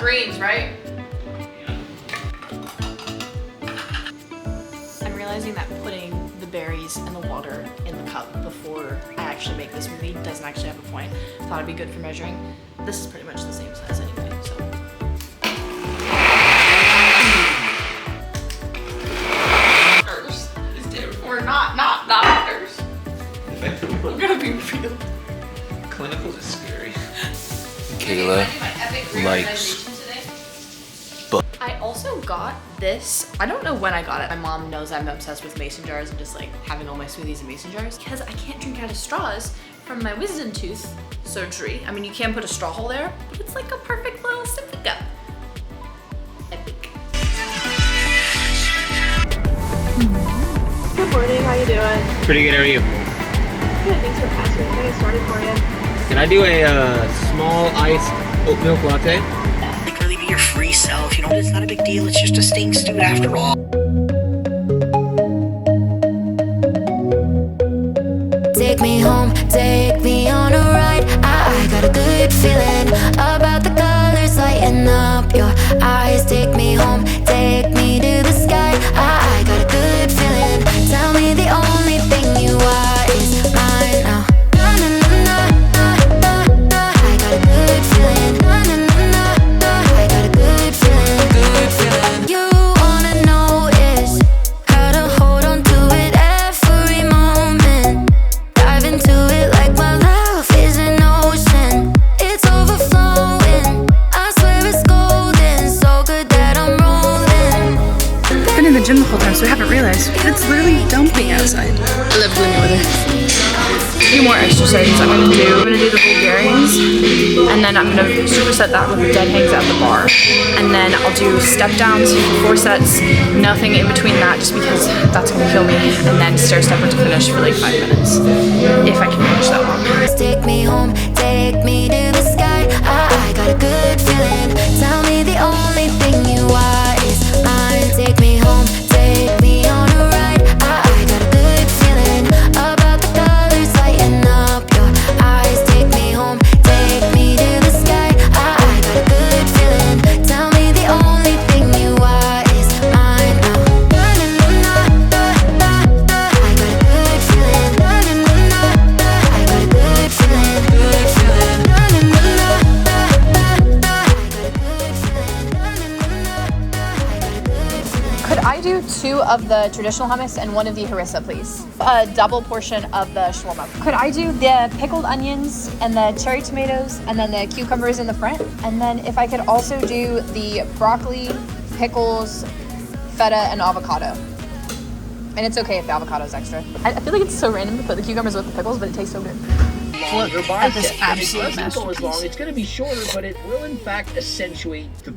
greens, right? I'm realizing that putting the berries and the water in the cup before I actually make this smoothie doesn't actually have a point. Thought it'd be good for measuring. This is pretty much the same size anyway, so. Or not others. I'm gonna be real. Clinical is scary. Kayla likes book. I also got this. I don't know when I got it. My mom knows I'm obsessed with mason jars and just like having all my smoothies in mason jars because I can't drink out of straws from my wisdom tooth surgery. I mean, you can put a straw hole there, but it's like a perfect little sippy cup. Epic. Good morning, how you doing? Pretty good, how are you? Good, thanks for asking. Can I get started for you? Can I do a small iced oat milk latte? Like really be your free self, you know, it's not a big deal, it's just a stinks dude after all. Take me home, take me on a ride. I got a good feeling about the colors lighting up your eyes. Take me home, take me to the sky. I got a good feeling. Tell me the only thing you are is mine now. Na, na, na, na, na, na. I got a good feeling. Na, na, na, na, na. I got a good feeling. Good feeling. You wanna know is how to hold on to it every moment. Dive into it like my love is an ocean. It's overflowing. I swear it's golden. So good that I'm rolling. I've been in the gym the whole time, so I haven't realized it's literally dumping outside. I love gloomy weather. A few more exercises I'm gonna do the Bulgarians, and then I'm gonna superset that with the dead hangs at the bar, and then I'll do step downs for 4 sets, nothing in between that, just because that's gonna kill me, and then stair stepper to finish for like 5 minutes, if I can finish that long. Take me home, take me to the sky. I got a good feeling. Tell me the only thing you are is mine. Take me home, take me on a ride. I got a good feeling about the colors lighting up your eyes. Take me home, take me to the sky. I got a good feeling. Tell me the only thing you are is mine now. Na, na, na, na, na, na. I got a good feeling. Na, na, na, na, na. I got a good feeling. Good feeling. Na, na, na, na, na, na, na. I got a good feeling. Na, na, na, na, na. I got a good feeling. Could I do 2 of the traditional hummus and 1 of the harissa, please? A double portion of the shawarma. Could I do the pickled onions and the cherry tomatoes and then the cucumbers in the front? And then if I could also do the broccoli, pickles, feta, and avocado. And it's okay if the avocado is extra. I feel like it's so random to put the cucumbers with the pickles, but it tastes so good. Look at this absolute It doesn't go as long. masterpiece. It's going to be shorter, but it will in fact accentuate the.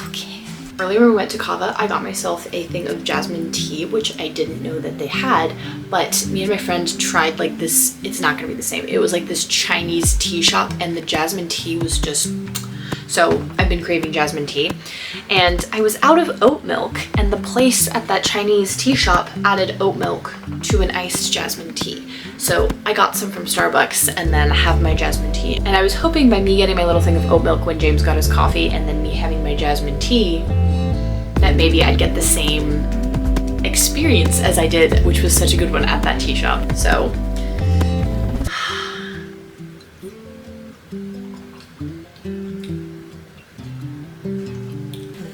Okay. Earlier we went to Kava. I got myself a thing of jasmine tea, which I didn't know that they had, but me and my friend tried like this. It's not gonna be the same. It was like this Chinese tea shop, and the jasmine tea was just, so I've been craving jasmine tea. And I was out of oat milk, and the place at that Chinese tea shop added oat milk to an iced jasmine tea. So I got some from Starbucks and then have my jasmine tea. And I was hoping by me getting my little thing of oat milk when James got his coffee and then me having my jasmine tea, that maybe I'd get the same experience as I did, which was such a good one at that tea shop. So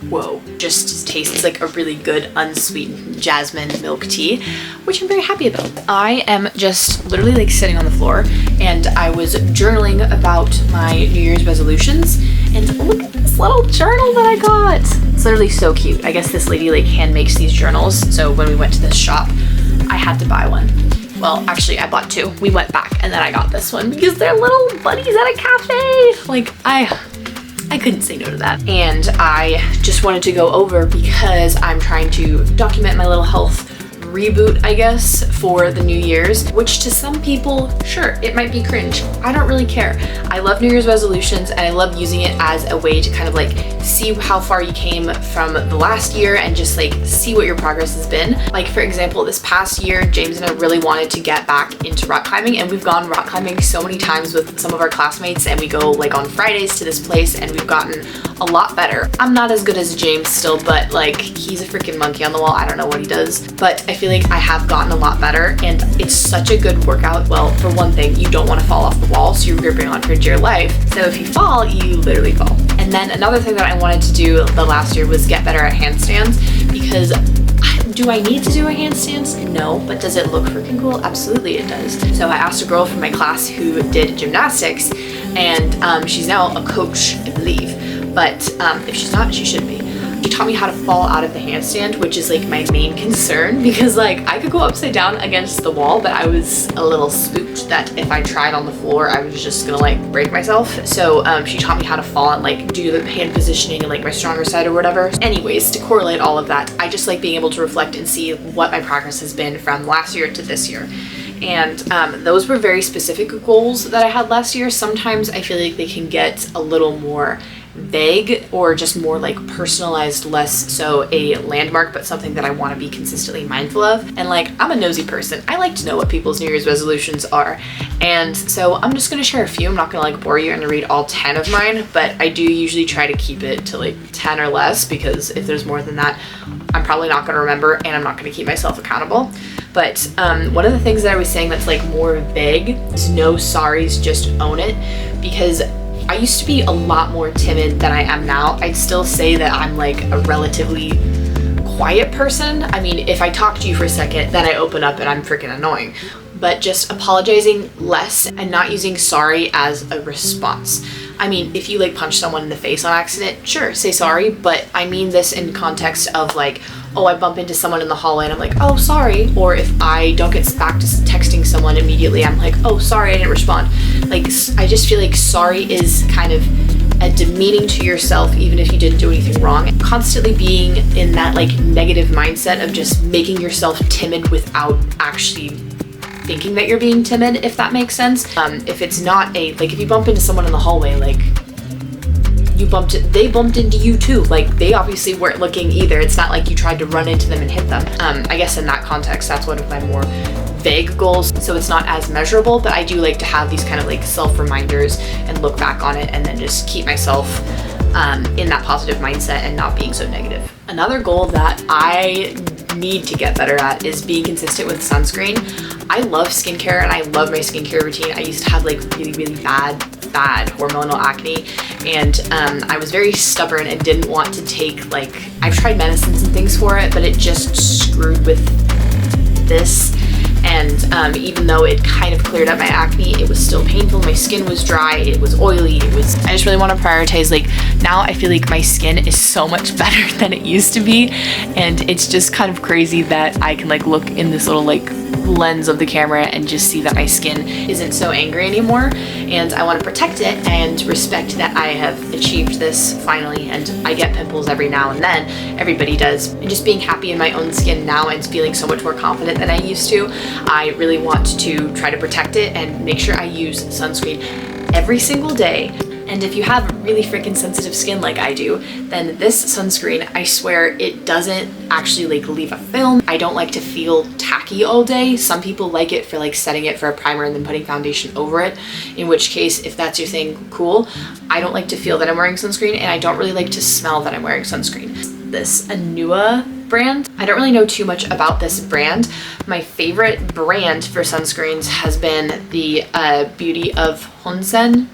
whoa, just tastes like a really good unsweetened jasmine milk tea, which I'm very happy about. I am just literally like sitting on the floor, and I was journaling about my New Year's resolutions, and look at this little journal that I got. It's literally so cute. I guess this lady like hand makes these journals, so when we went to this shop, I had to buy one. Well, actually I bought 2. We went back and then I got this one because they're little buddies at a cafe. Like I couldn't say no to that. And I just wanted to go over because I'm trying to document my little health reboot, I guess, for the New Year's, which to some people, sure, it might be cringe. I don't really care. I love New Year's resolutions and I love using it as a way to kind of like see how far you came from the last year and just like see what your progress has been. Like for example, this past year, James and I really wanted to get back into rock climbing, and we've gone rock climbing so many times with some of our classmates, and we go like on Fridays to this place and we've gotten a lot better. I'm not as good as James still, but like he's a freaking monkey on the wall. I don't know what he does, but I feel like I have gotten a lot better, and it's such a good workout. Well, for one thing, you don't want to fall off the wall, so you're gripping on for dear life. So if you fall, you literally fall. And then another thing that I wanted to do the last year was get better at handstands, because do I need to do a handstands? No, but does it look freaking cool? Absolutely it does. So I asked a girl from my class who did gymnastics, and she's now a coach, I believe, but if she's not, she should be. She taught me how to fall out of the handstand, which is like my main concern, because like I could go upside down against the wall, but I was a little spooked that if I tried on the floor, I was just gonna like break myself. So she taught me how to fall and like do the hand positioning and like my stronger side or whatever. Anyways, to correlate all of that, I just like being able to reflect and see what my progress has been from last year to this year. And those were very specific goals that I had last year. Sometimes I feel like they can get a little more vague or just more like personalized, less so a landmark, but something that I want to be consistently mindful of. And like, I'm a nosy person. I like to know what people's New Year's resolutions are. And so I'm just going to share a few. I'm not going to like bore you and read all 10 of mine, but I do usually try to keep it to like 10 or less, because if there's more than that, I'm probably not going to remember and I'm not going to keep myself accountable. But one of the things that I was saying that's like more vague is no sorries, just own it, because I used to be a lot more timid than I am now. I'd still say that I'm like a relatively quiet person. I mean, if I talk to you for a second, then I open up and I'm freaking annoying. But just apologizing less and not using sorry as a response. I mean, if you like punch someone in the face on accident, sure, say sorry, but I mean this in context of like, oh, I bump into someone in the hallway and I'm like, oh, sorry. Or if I don't get back to texting someone immediately, I'm like, oh, sorry, I didn't respond. Like, I just feel like sorry is kind of a demeaning to yourself, even if you didn't do anything wrong. Constantly being in that like negative mindset of just making yourself timid without actually thinking that you're being timid, if that makes sense. If it's not a, like if you bump into someone in the hallway, like they bumped into you too. Like they obviously weren't looking either. It's not like you tried to run into them and hit them. I guess in that context, that's one of my more vague goals. So it's not as measurable, but I do like to have these kind of like self-reminders and look back on it and then just keep myself in that positive mindset and not being so negative. Another goal that I need to get better at is being consistent with sunscreen. I love skincare and I love my skincare routine. I used to have like really bad hormonal acne, and I was very stubborn and didn't want to take like, I've tried medicines and things for it, but it just screwed with this. And even though it kind of cleared up my acne, it was still painful. My skin was dry, it was oily, I just really want to prioritize, like now I feel like my skin is so much better than it used to be, and it's just kind of crazy that I can like look in this little like lens of the camera and just see that my skin isn't so angry anymore, and I want to protect it and respect that I have achieved this finally. And I get pimples every now and then, everybody does, and just being happy in my own skin now and feeling so much more confident than I used to, I really want to try to protect it and make sure I use sunscreen every single day. And if you have really freaking sensitive skin like I do, then this sunscreen, I swear it doesn't actually like leave a film. I don't like to feel tacky all day. Some people like it for like setting it for a primer and then putting foundation over it, in which case if that's your thing, cool. I don't like to feel that I'm wearing sunscreen, and I don't really like to smell that I'm wearing sunscreen. This Anua brand, I don't really know too much about this brand. My favorite brand for sunscreens has been the Beauty of Honsen,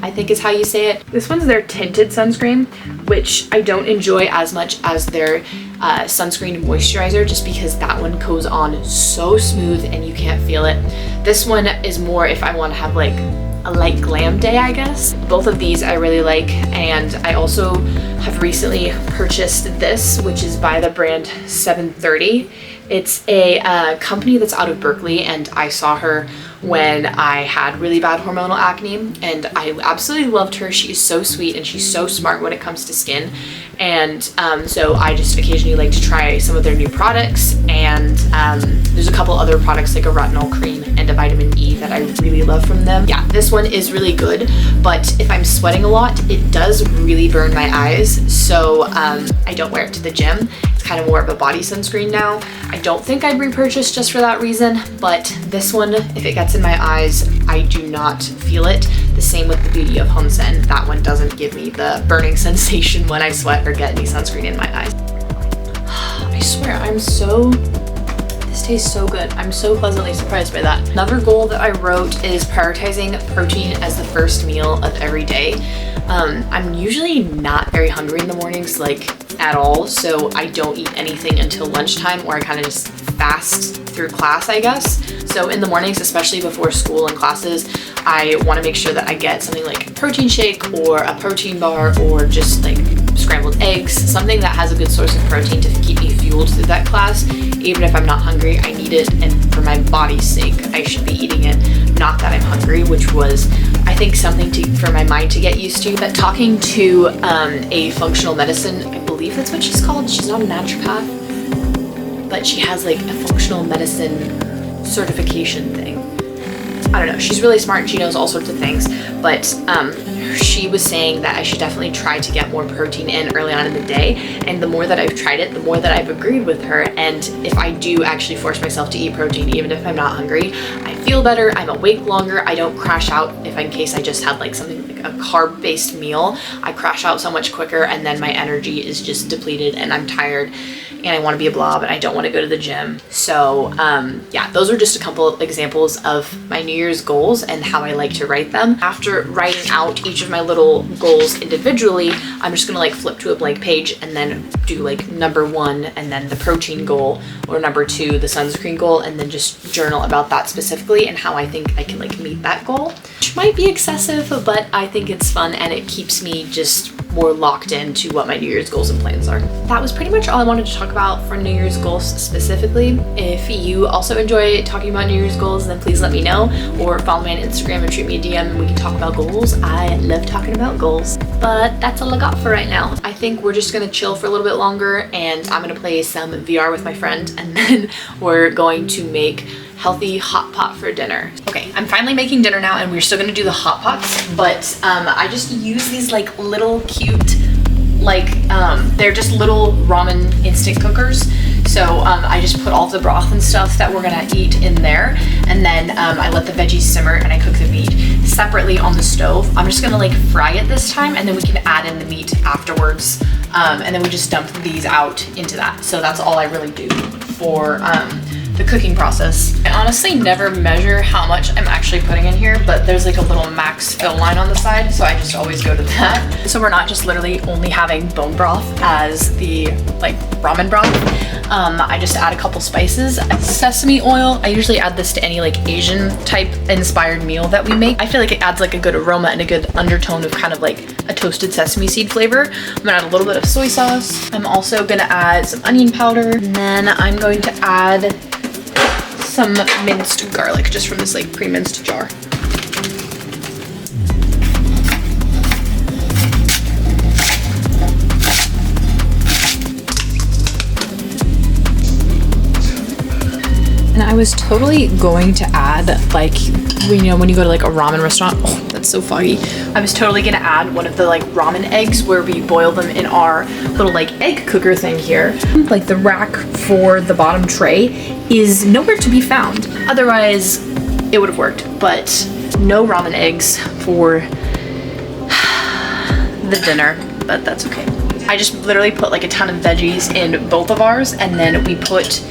I think is how you say it. This one's their tinted sunscreen, which I don't enjoy as much as their sunscreen moisturizer, just because that one goes on so smooth and you can't feel it. This one is more if I want to have like a light glam day, I guess. Both of these I really like, and I also have recently purchased this, which is by the brand 730, It's a company that's out of Berkeley, and I saw her when I had really bad hormonal acne, and I absolutely loved her. She is so sweet and she's so smart when it comes to skin, and so I just occasionally like to try some of their new products, and there's a couple other products like a retinol cream and a vitamin E that I really love from them. Yeah, this one is really good, but if I'm sweating a lot, it does really burn my eyes, so I don't wear it to the gym. It's kind of more of a body sunscreen now. I don't think I'd repurchase just for that reason, but this one, if it gets in my eyes, I do not feel it. The same with the Beauty of Hunsen. That one doesn't give me the burning sensation when I sweat or get any sunscreen in my eyes. I swear, this tastes so good. I'm so pleasantly surprised by that. Another goal that I wrote is prioritizing protein as the first meal of every day. I'm usually not very hungry in the mornings, like at all, so I don't eat anything until lunchtime, or I kind of just fast through class, I guess. So in the mornings, especially before school and classes, I want to make sure that I get something like a protein shake or a protein bar, or just like scrambled eggs, something that has a good source of protein to keep me fueled through that class. Even if I'm not hungry, I need it, and for my body's sake, I should be eating it, not that I'm hungry, which was, I think, something for my mind to get used to. But talking to a functional medicine, I believe that's what she's called. She's not a naturopath, but she has like a functional medicine certification thing. I don't know, she's really smart and she knows all sorts of things, but she was saying that I should definitely try to get more protein in early on in the day, and the more that I've tried it, the more that I've agreed with her. And if I do actually force myself to eat protein, even if I'm not hungry, I feel better, I'm awake longer, I don't crash out. If in case I just had like something like a carb-based meal, I crash out so much quicker, and then my energy is just depleted and I'm tired and I want to be a blob and I don't want to go to the gym. So yeah, those are just a couple of examples of my New Year's goals and how I like to write them. After writing out each of my little goals individually, I'm just gonna like flip to a blank page and then do like number 1 and then the protein goal, or number 2 the sunscreen goal, and then just journal about that specifically and how I think I can like meet that goal, which might be excessive, but I think it's fun and it keeps me just more locked into what my New Year's goals and plans are. That was pretty much all I wanted to talk about for New Year's goals specifically. If you also enjoy talking about New Year's goals, then please let me know, or follow me on Instagram and shoot me a DM and we can talk about goals. I love talking about goals. But that's all I got for right now. I think we're just gonna chill for a little bit longer, and I'm gonna play some VR with my friend, and then we're going to make healthy hot pot for dinner. Okay, I'm finally making dinner now, and we're still gonna do the hot pots, but I just use these like little cute, like they're just little ramen instant cookers. So I just put all the broth and stuff that we're gonna eat in there, and then I let the veggies simmer and I cook the meat separately on the stove. I'm just gonna like fry it this time, and then we can add in the meat afterwards, and then we just dump these out into that. So that's all I really do for the cooking process. I honestly never measure how much I'm actually putting in here, but there's like a little max fill line on the side, so I just always go to that. So we're not just literally only having bone broth as the like ramen broth. I just add a couple spices. Sesame oil, I usually add this to any like Asian type inspired meal that we make. I feel like it adds like a good aroma and a good undertone of kind of like a toasted sesame seed flavor. I'm gonna add a little bit of soy sauce. I'm also gonna add some onion powder, and then I'm going to add some minced garlic just from this like pre-minced jar. And I was totally going to add, like, you know, when you go to like a ramen restaurant, oh, that's so foggy. I was totally gonna add one of the like ramen eggs where we boil them in our little like egg cooker thing here. Like the rack for the bottom tray is nowhere to be found. Otherwise, it would have worked, but no ramen eggs for the dinner, but that's okay. I just literally put like a ton of veggies in both of ours, and then we put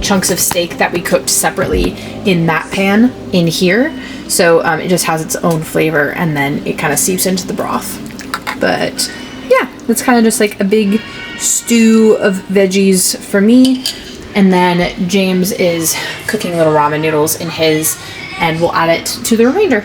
chunks of steak that we cooked separately in that pan in here. So it just has its own flavor, and then it kind of seeps into the broth. But yeah, it's kind of just like a big stew of veggies for me. And then James is cooking little ramen noodles in his, and we'll add it to the remainder.